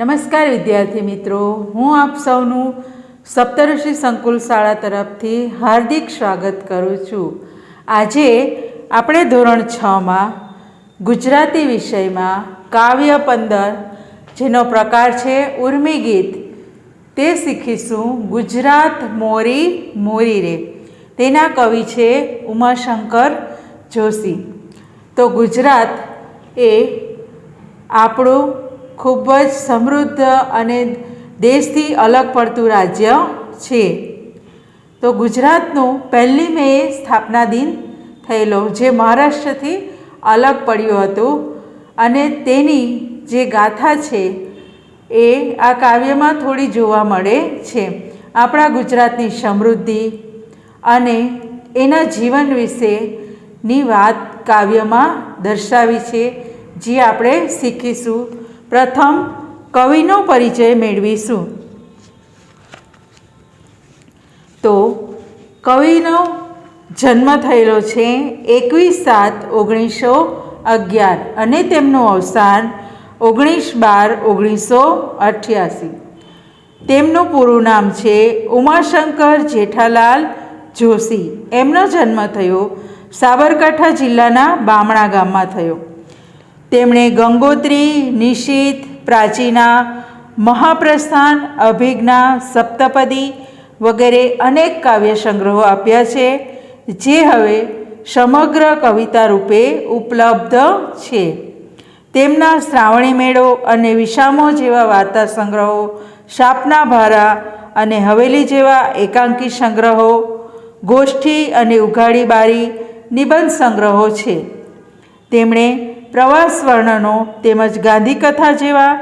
નમસ્કાર વિદ્યાર્થી મિત્રો, હું આપ સૌનું સપ્તઋષિ સંકુલ શાળા તરફથી હાર્દિક સ્વાગત કરું છું। આજે આપણે ધોરણ 6માં ગુજરાતી વિષયમાં કાવ્ય 15 જેનો પ્રકાર છે ઉર્મી ગીત તે શીખીશું। ગુજરાત મોરી મોરી રે તેના કવિ છે ઉમાશંકર જોશી। તો ગુજરાત એ આપણું ખૂબ જ સમૃદ્ધ અને દેશથી અલગ પડતું રાજ્ય છે। તો ગુજરાતનું 1 મેએ સ્થાપના દિન થયેલો, જે મહારાષ્ટ્રથી અલગ પડ્યું હતું, અને તેની જે ગાથા છે એ આ કાવ્યમાં થોડી જોવા મળે છે। આપણા ગુજરાતની સમૃદ્ધિ અને એના જીવન વિશેની વાત કાવ્યમાં દર્શાવી છે, જે આપણે શીખીશું। પ્રથમ કવિનો પરિચય મેળવીશું। તો કવિનો જન્મ થયેલો છે 21/7/1911 અને તેમનું અવસાન 19/12/1988। તેમનું પૂરું નામ છે ઉમાશંકર જેઠાલાલ જોશી। એમનો જન્મ થયો સાબરકાંઠા જિલ્લાના બામણા ગામમાં થયો। તેમણે ગંગોત્રી, નિશીથ, પ્રાચીના, મહાપ્રસ્થાન, અભિજ્ઞા, સપ્તપદી વગેરે અનેક કાવ્ય સંગ્રહો આપ્યા છે, જે હવે સમગ્ર કવિતા રૂપે ઉપલબ્ધ છે। તેમના શ્રાવણી મેળો અને વિસામો જેવા વાર્તા સંગ્રહો, શાપના ભારા અને હવેલી જેવા એકાંકી સંગ્રહો, ગોષ્ઠી અને ઉઘાડી બારી નિબંધ સંગ્રહો છે। તેમણે પ્રવાસ વર્ણનો તેમજ ગાંધીકથા જેવા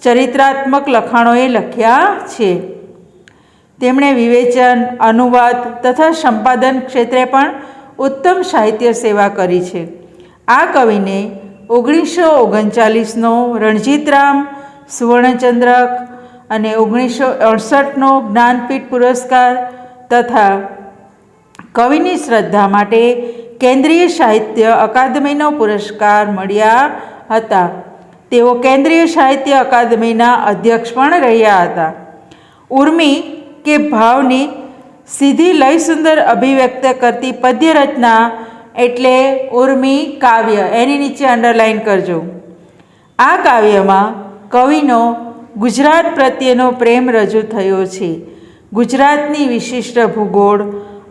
ચરિત્રાત્મક લખાણોએ લખ્યા છે। તેમણે વિવેચન, અનુવાદ તથા સંપાદન ક્ષેત્રે પણ ઉત્તમ સાહિત્ય સેવા કરી છે। આ કવિને 1939નો રણજીતરામ સુવર્ણચંદ્રક અને 1968નો જ્ઞાનપીઠ પુરસ્કાર તથા કવિની શ્રદ્ધા માટે કેન્દ્રીય સાહિત્ય અકાદમીનો પુરસ્કાર મળ્યા હતા। તેઓ કેન્દ્રીય સાહિત્ય અકાદમીના અધ્યક્ષ પણ રહ્યા હતા। ઉર્મી કે ભાવની સીધી લય સુંદર અભિવ્યક્ત કરતી પદ્ય રચના એટલે ઉર્મી કાવ્ય। એની નીચે અંડરલાઈન કરજો। આ કાવ્યમાં કવિનો ગુજરાત પ્રત્યેનો પ્રેમ રજૂ થયો છે। ગુજરાતની વિશિષ્ટ ભૂગોળ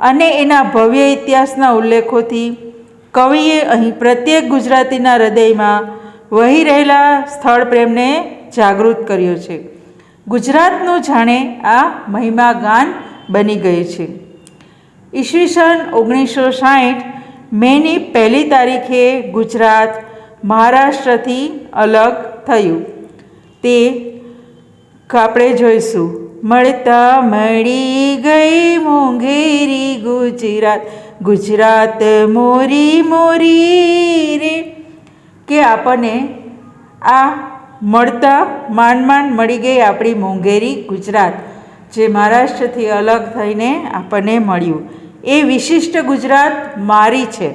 અને એના ભવ્ય ઇતિહાસના ઉલ્લેખોથી કવિએ અહીં પ્રત્યેક ગુજરાતીના હૃદયમાં વહી રહેલા સ્થળ પ્રેમને જાગૃત કર્યો છે। ગુજરાતનું જાણે આ મહિમા ગાન બની ગયું છે। ઈસવીસન 1960 મેની 1 તારીખે ગુજરાત મહારાષ્ટ્રથી અલગ થયું। તે આપણે જોઈશું। મળતા મળી ગઈ મોંઘેરી ગુજરાત, ગુજરાત મોરી મોરી રે, કે આપણને આ મળતા માંડ મળી ગઈ આપણી મોંઘેરી ગુજરાત, જે મહારાષ્ટ્રથી અલગ થઈને આપણને મળ્યું। એ વિશિષ્ટ ગુજરાત મારી છે।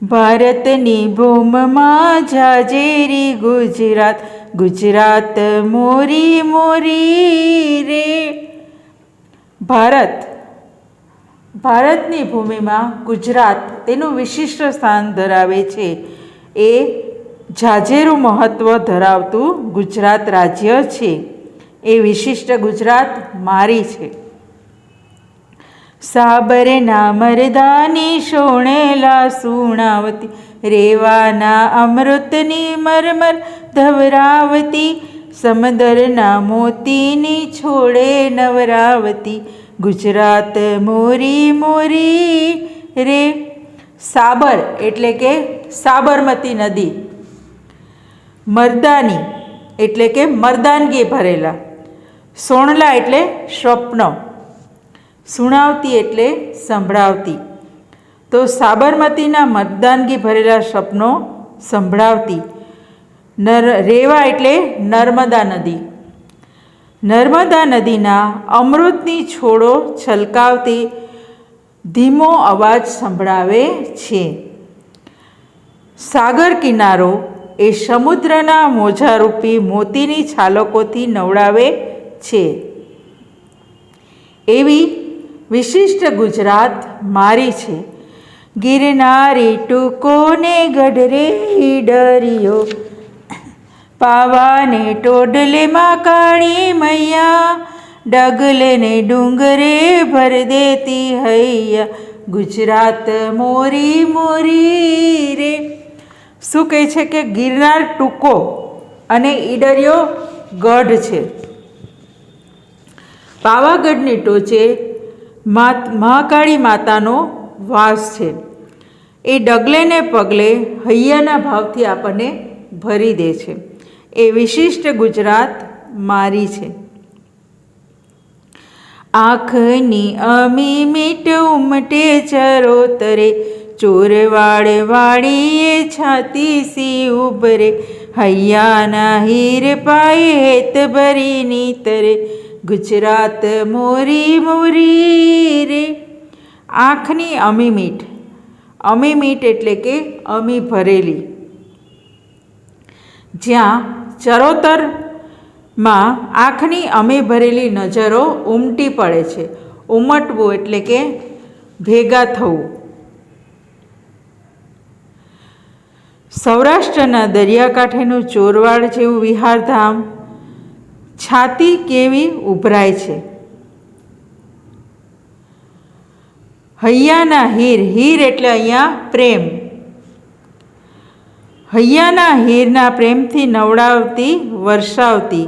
ભારતની ભૂમમાં જાજેરી ગુજરાત, ગુજરાત મોરી મોરી રે। ભારતની ભૂમિમાં ગુજરાત તેનું વિશિષ્ટ સ્થાન ધરાવે છે। એ જાજેરું મહત્ત્વ ધરાવતું ગુજરાત રાજ્ય છે। એ વિશિષ્ટ ગુજરાત મારી છે। સાબરના મરદાની શોણેલા સુણાવતી, રેવાના અમૃતની મરમર ધવરાવતી, સમદરના મોતીની છોડે નવરાવતી, ગુજરાત મોરી મોરી રે। સાબર એટલે કે સાબરમતી નદી, મરદાની એટલે કે મર્દાનગી ભરેલા, સોણલા એટલે સ્વપ્ન, સુણાવતી એટલે સંભળાવતી। તો સાબરમતીના મર્દાનગી ભરેલા સ્વપ્નો સંભળાવતી। રેવા એટલે નર્મદા નદી, નર્મદા નદીના અમૃતની છોડો છલકાવતી ધીમો અવાજ સંભળાવે છે। સાગર કિનારો એ સમુદ્રના મોજારૂપી મોતીની છાલકોથી નવડાવે છે. એવી વિશિષ્ટ ગુજરાત મારી છે. ગિરનારી ટૂંકો ને ગઢરે ડરિયો, પાવાને ટોડલે માં કાળી મૈયા, ડગલે ને ડુંગરે ભર દેતી હૈયા, ગુજરાત મોરી મોરી રે. શું કહે છે કે ગિરનાર ટૂંકો અને ઈડરિયો ગઢ છે. પાવાગઢની ટોચે મહાકાળી માતાનો વાસ છે. એ ડગલે ને પગલે હૈયાના ભાવથી આપણને ભરી દે છે. એ વિશિષ્ટ ગુજરાત મારી છે. આંખની અમી મીટ ઉમટે ચરોતરે, ચોરવાડ વાળીએ છાતી સી ઉભરે, હૈયાના હીર પાયે હેત ભરી નીતરે, ગુજરાત મોરી મોરી રે. આંખની અમી મીઠ, અમી મીઠ એટલે કે અમી ભરેલી. જ્યાં ચરોતરમાં આંખની અમી ભરેલી નજરો ઉમટી પડે છે. ઉમટવું એટલે કે ભેગા થવું. સૌરાષ્ટ્રના દરિયાકાંઠેનું ચોરવાડ જેવું વિહારધામ, છાતી કેવી ઉભરાય છે. હૈયાના હીર, હીર એટલે અહીંયા પ્રેમ. હૈયાના હીરના પ્રેમથી નવડાવતી વર્ષાવતી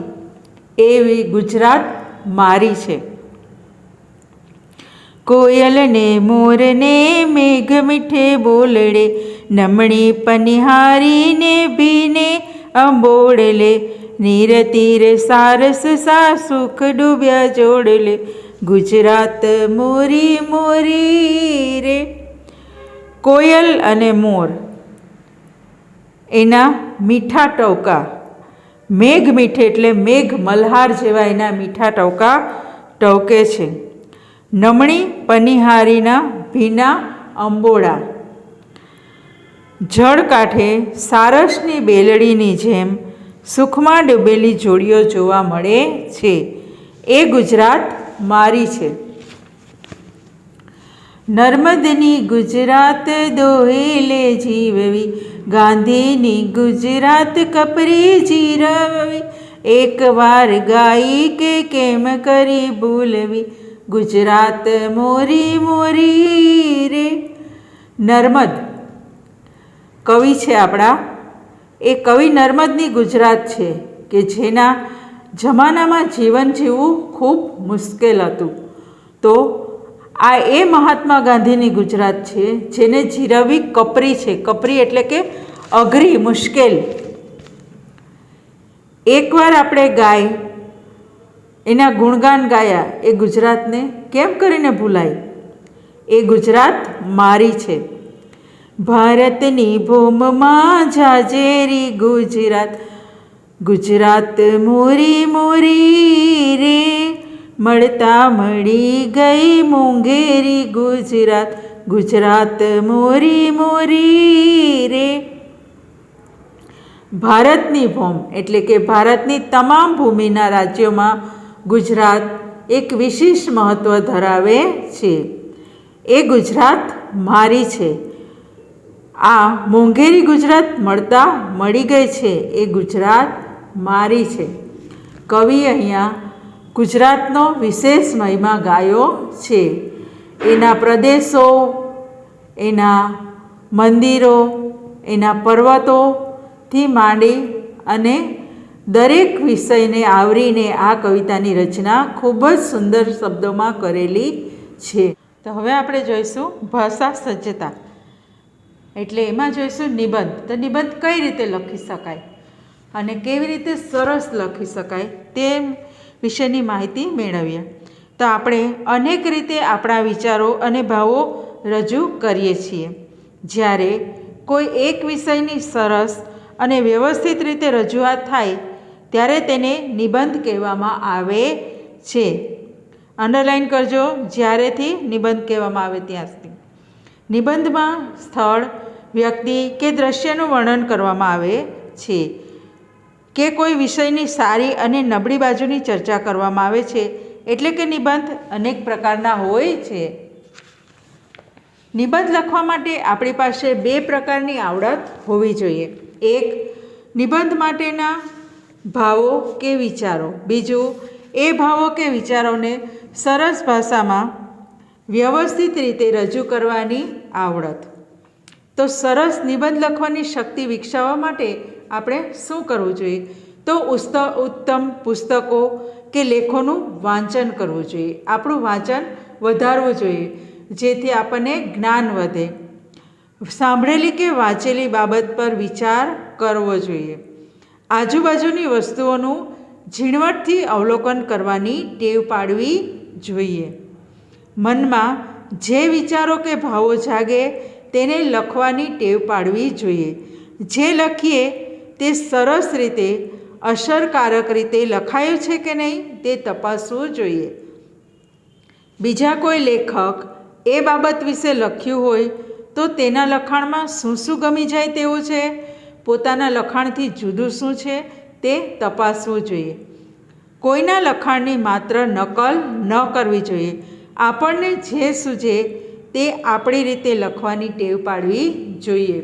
એવી ગુજરાત મારી છે. કોયલને મોરને મેઘ મીઠે બોલડે, નમણી પનિહારીને ભીને અંબોડલે, નીર તીર સારસ સા સુખ ડૂબ્યા જોડલે, ગુજરાત મોરી મોરી રે. કોયલ અને મોર એના મીઠા ટવકા, મેઘ મીઠે એટલે મેઘ મલ્હાર જેવા એના મીઠા ટવકા ટવકે છે. નમણી પનિહારીના ભીના અંબોડા, જળ કાંઠે સારસની બેલડીની જેમ સુખમાં ડૂબેલી જોડીઓ જોવા મળે છે. એ ગુજરાત મારી છે. નર્મદની ગુજરાત દોહેલે જીવવી, ગાંધીની ગુજરાત કપરી જીરવવી, એકવાર ગાઈ કે કેમ કરી ભૂલવી, ગુજરાત મોરી મોરી રે. નર્મદ કવિ છે આપણા. એ કવિ નર્મદની ગુજરાત છે કે જેના જમાનામાં જીવન જીવવું ખૂબ મુશ્કેલ હતું. તો આ એ મહાત્મા ગાંધીની ગુજરાત છે જેને જીરવવી કપરી છે. કપરી એટલે કે અઘરી, મુશ્કેલ. એકવાર આપણે ગાય એના ગુણગાન ગાયા, એ ગુજરાતને કેમ કરીને ભૂલાય. એ ગુજરાત મારી છે. ભારતની ભૂમમાં જાજેરી ગુજરાત, ગુજરાત મોરી મોરી રે. મળતા મળી ગઈ મોંઘેરી ગુજરાત, ગુજરાત મોરી મોરી રે. ભારતની ભૂમ એટલે કે ભારતની તમામ ભૂમિના રાજ્યોમાં ગુજરાત એક વિશેષ મહત્ત્વ ધરાવે છે. એ ગુજરાત મારી છે. આ મોંઘેરી ગુજરાત મળતા મળી ગઈ છે, એ ગુજરાત મારી છે. કવિ અહીંયા ગુજરાતનો વિશેષ મહિમા ગાયો છે. એના પ્રદેશો, એના મંદિરો, એના પર્વતોથી માંડી અને દરેક વિષયને આવરીને આ કવિતાની રચના ખૂબ જ સુંદર શબ્દોમાં કરેલી છે. તો હવે આપણે જોઈશું ભાષા સજ્જતા, એટલે એમાં જોઈશું નિબંધ. તો નિબંધ કઈ રીતે લખી શકાય અને કેવી રીતે સરસ લખી શકાય તે વિશેની માહિતી મેળવીએ. તો આપણે અનેક રીતે આપણા વિચારો અને ભાવો રજૂ કરીએ છીએ. જ્યારે કોઈ એક વિષયની સરસ અને વ્યવસ્થિત રીતે રજૂઆત થાય ત્યારે તેને નિબંધ કહેવામાં આવે છે. અંડરલાઈન કરજો, જ્યારેથી નિબંધ કહેવામાં આવે ત્યાંથી. નિબંધમાં સ્થળ, વ્યક્તિ કે દ્રશ્યનું વર્ણન કરવામાં આવે છે કે કોઈ વિષયની સારી અને નબળી બાજુની ચર્ચા કરવામાં આવે છે, એટલે કે નિબંધ અનેક પ્રકારના હોય છે. નિબંધ લખવા માટે આપણી પાસે 2 પ્રકારની આવડત હોવી જોઈએ. એક, નિબંધ માટેના ભાવો કે વિચારો. બીજું, એ ભાવો કે વિચારોને સરસ ભાષામાં વ્યવસ્થિત રીતે રજૂ કરવાની આવડત. તો સરસ નિબંધ લખવાની શક્તિ વિકસાવવા માટે આપણે શું કરવું જોઈએ? તો ઉત્તમ પુસ્તકો કે લેખોનું વાંચન કરવું જોઈએ. આપણું વાંચન વધારવું જોઈએ, જેથી આપણને જ્ઞાન વધે. સાંભળેલી કે વાંચેલી બાબત પર વિચાર કરવો જોઈએ. આજુબાજુની વસ્તુઓનું ઝીણવટથી અવલોકન કરવાની ટેવ પાડવી જોઈએ. મનમાં જે વિચારો કે ભાવો જાગે તેને લખવાની ટેવ પાડવી જોઈએ. જે લખીએ તે સરસ રીતે, અસરકારક રીતે લખાયું છે કે નહીં તે તપાસવું જોઈએ. બીજા કોઈ લેખક એ બાબત વિશે લખ્યું હોય તો તેના લખાણમાં શું શું ગમી જાય તેવું છે, પોતાના લખાણથી જુદું શું છે તે તપાસવું જોઈએ. કોઈના લખાણની માત્ર નકલ ન કરવી જોઈએ. આપણને જે સૂઝે તે આપણી રીતે લખવાની ટેવ પાડવી જોઈએ.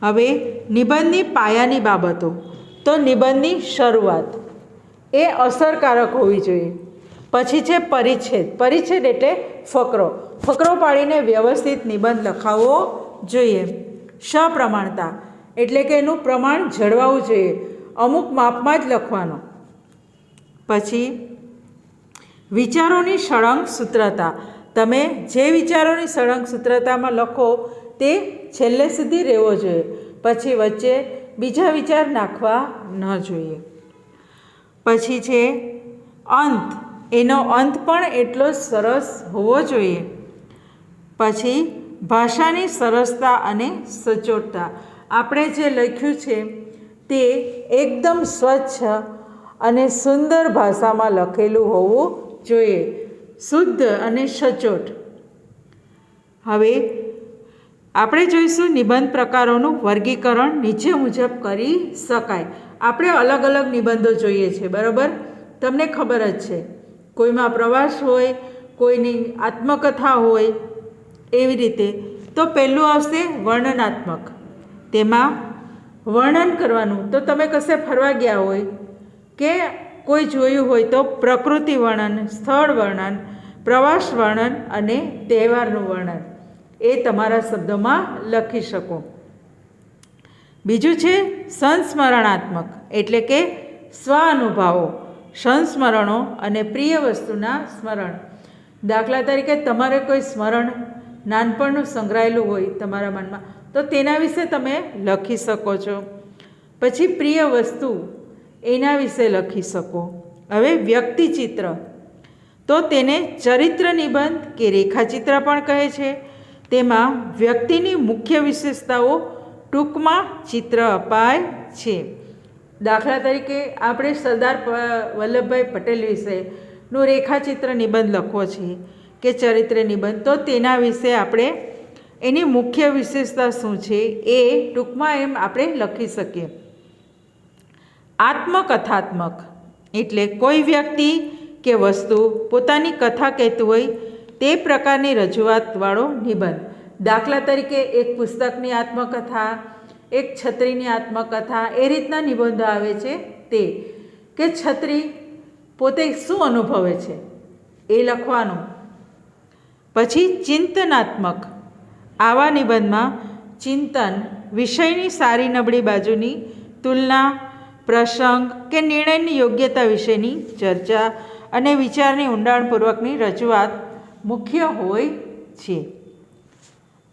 હવે નિબંધની પાયાની બાબતો. તો નિબંધની શરૂઆત એ અસરકારક હોવી જોઈએ. પછી છે પરિચ્છેદ. પરિચ્છેદ એટલે ફકરો. ફકરો પાડીને વ્યવસ્થિત નિબંધ લખાવવો જોઈએ. સપ્રમાણતા એટલે કે એનું પ્રમાણ જળવાવું જોઈએ. અમુક માપમાં જ લખવાનો. પછી વિચારોની સળંગ સૂત્રતા. તમે જે વિચારોની સળંગ સૂત્રતામાં લખો તે છેલ્લે સુધી રહેવો જોઈએ. પછી વચ્ચે બીજા વિચાર નાખવા ન જોઈએ. પછી છે અંત. એનો અંત પણ એટલો જ સરસ હોવો જોઈએ. પછી ભાષાની સરસતા અને સચોટતા. આપણે જે લખ્યું છે તે એકદમ સ્વચ્છ અને સુંદર ભાષામાં લખેલું હોવું જોઈએ. શુદ્ધ અને સચોટ. હવે આપણે જોઈશું નિબંધ પ્રકારોનું વર્ગીકરણ નીચે મુજબ કરી શકાય. આપણે અલગ અલગ નિબંધો જોઈએ છે, બરાબર? તમને ખબર જ છે. કોઈમાં પ્રવાસ હોય, કોઈની આત્મકથા હોય, એવી રીતે. તો પહેલું આવશે વર્ણનાત્મક. તેમાં વર્ણન કરવાનું. તો તમે કશે ફરવા ગયા હોય કે કોઈ જોયું હોય તો પ્રકૃતિ વર્ણન, સ્થળ વર્ણન, પ્રવાસ વર્ણન અને તહેવારનું વર્ણન એ તમારા શબ્દોમાં લખી શકો. બીજું છે સંસ્મરણાત્મક એટલે કે સ્વ અનુભવો, સંસ્મરણો અને પ્રિય વસ્તુના સ્મરણ. દાખલા તરીકે તમારે કોઈ સ્મરણ નાનપણનું સંગ્રહાયેલું હોય તમારા મનમાં તો તેના વિશે તમે લખી શકો છો. પછી પ્રિય વસ્તુ એના વિશે લખી શકો. હવે વ્યક્તિચિત્ર. તો તેને ચરિત્ર નિબંધ કે રેખાચિત્ર પણ કહે છે. તેમાં વ્યક્તિની મુખ્ય વિશેષતાઓ ટૂંકમાં ચિત્ર અપાય છે. દાખલા તરીકે આપણે સરદાર વલ્લભભાઈ પટેલ વિશેનું રેખાચિત્ર નિબંધ લખવો છે કે ચરિત્ર નિબંધ, તો તેના વિશે આપણે એની મુખ્ય વિશેષતા શું છે એ ટૂંકમાં એમ આપણે લખી શકીએ. આત્મકથાત્મક એટલે કોઈ વ્યક્તિ કે વસ્તુ પોતાની કથા કહેતું હોય તે પ્રકારની રજૂઆતવાળો નિબંધ. દાખલા તરીકે એક પુસ્તકની આત્મકથા, એક છત્રીની આત્મકથા, એ રીતના નિબંધો આવે છે. તે કે છત્રી પોતે શું અનુભવે છે એ લખવાનું. પછી ચિંતનાત્મક. આવા નિબંધમાં ચિંતન, વિષયની સારી નબળી બાજુની તુલના, પ્રસંગ કે નિર્ણયની યોગ્યતા વિશેની ચર્ચા અને વિચારની ઊંડાણપૂર્વકની રજૂઆત મુખ્ય હોય છે.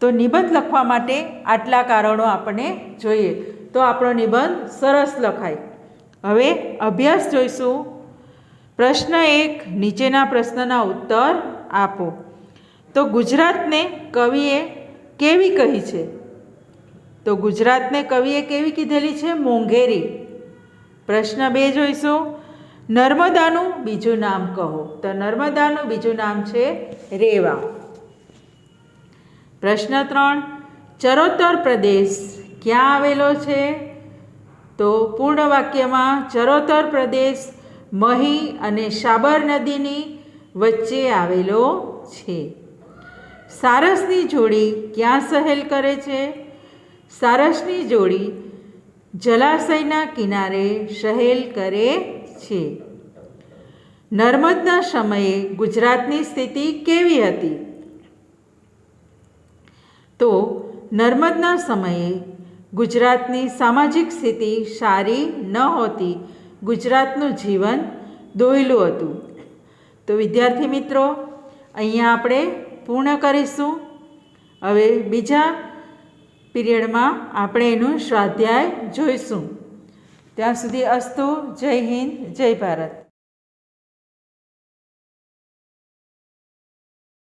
તો નિબંધ લખવા માટે આટલા કારણો આપણને જોઈએ તો આપણો નિબંધ સરસ લખાય. હવે અભ્યાસ જોઈશું. પ્રશ્ન 1, નીચેના પ્રશ્નના ઉત્તર આપો. તો ગુજરાતને કવિએ કેવી કહી છે? તો ગુજરાતને કવિએ કેવી કીધેલી છે? મોંઘેરી. પ્રશ્ન 2 જોઈશું. નર્મદાનું બીજું નામ કહો. તો નર્મદાનું બીજું નામ છે રેવા. પ્રશ્ન 3, ચરોતર પ્રદેશ ક્યાં આવેલો છે? તો પૂર્ણ વાક્યમાં ચરોતર પ્રદેશ મહી અને સાબર નદીની વચ્ચે આવેલો છે. સારસની જોડી ક્યાં સહેલ કરે છે? સારસની જોડી જલાશયના કિનારે સહેલ કરે છે. નર્મદના સમયે ગુજરાતની સ્થિતિ કેવી હતી? તો નર્મદના સમયે ગુજરાતની સામાજિક સ્થિતિ સારી નહોતી. ગુજરાતનું જીવન દોયલું હતું. તો વિદ્યાર્થી મિત્રો, અહીંયા આપણે પૂર્ણ કરીશું. હવે બીજા પીરિયડમાં આપણે એનું સ્વાધ્યાય જોઈશું. ત્યાં સુધી અસ્તુ. જય હિન્દ, જય ભારત.